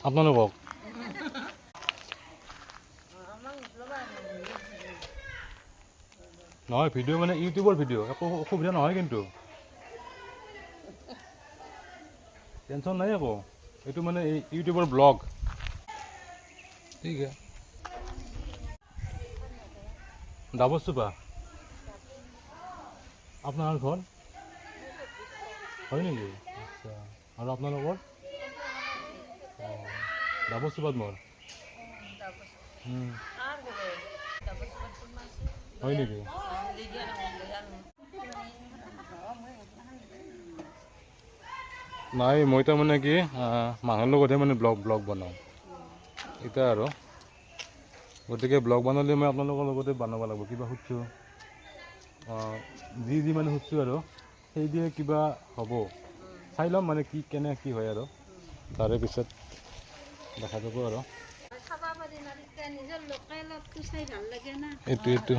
আপোনালোকক নহয় ভিডিঅ' মানে ইউটিউবৰ ভিডিঅ' একো অসুবিধা নহয় কিন্তু টেনশ্যন নাই আকৌ এইটো মানে ইউটিউবৰ ব্লগ ঠিক আছে ডাবৰচোপা আপোনাৰ ঘৰ হয় নেকি আচ্ছা আৰু আপোনালোকৰ অঁ ডাবৰচোপাত মোৰ হয় নেকি নাই মই তাৰমানে কি মানুহৰ লগতহে মানে ব্লগ বনাওঁ এতিয়া আৰু গতিকে ব্লগ বনালে মই আপোনালোকৰ লগতে বনাব লাগিব কিবা সুধছোঁ যি মানে সুধছোঁ আৰু সেই দিয়ে কিবা হ'ব চাই ল'ম মানে কেনে কি হয় আৰু তাৰে পিছত দেখা যাব আৰু এইটো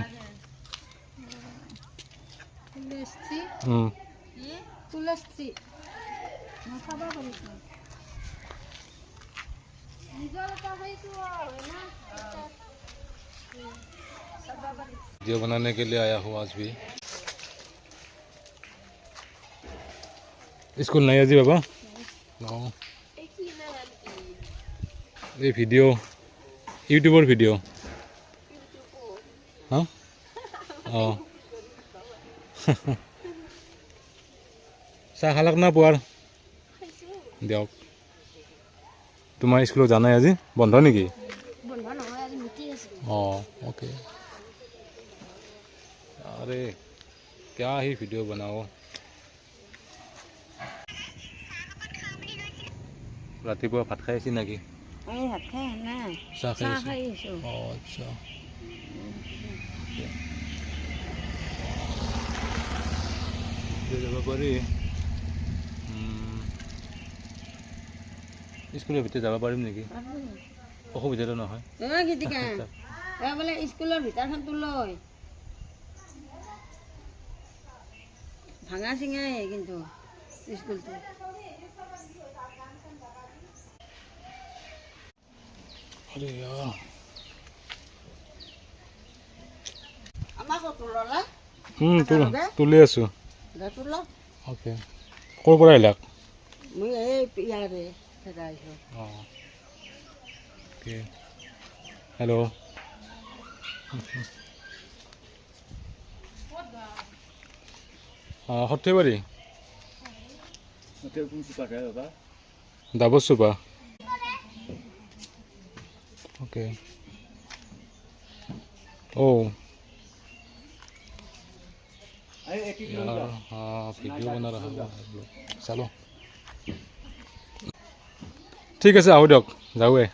वीडियो बनाने के लिए आया हूँ आज भी स्कूल नहीं है जी बाबा ये वीडियो यूट्यूबर वीडियो हाँ চাহ খালাক না পুৱাৰ দিয়ক তোমাৰ স্কুলত জানাই আজি বন্ধ নেকি অঁ ओके अरे क्या ही वीडियो बनाओ रातिपुৱা ভাত খাই আছি নেকি চাহ খাই আছো অঁ আচ্ছা যাব পাৰি স্কুলৰ ভিতৰত যাব পাৰিম নেকি অসুবিধাটো নহয় বোলে স্কুলৰ ভিতৰখনটো লৈ ভাঙা চিঙাই কিন্তু স্কুলটো তুলি আছো অ'কে ক'ৰ পৰা আহিলাক হেল্ল' সৰ্থেবাৰী ডাবৰচোপা ओके ओ यार हाँ वीडियो बना रहा हूँ चलो ठीक है आओ दियक जाऊए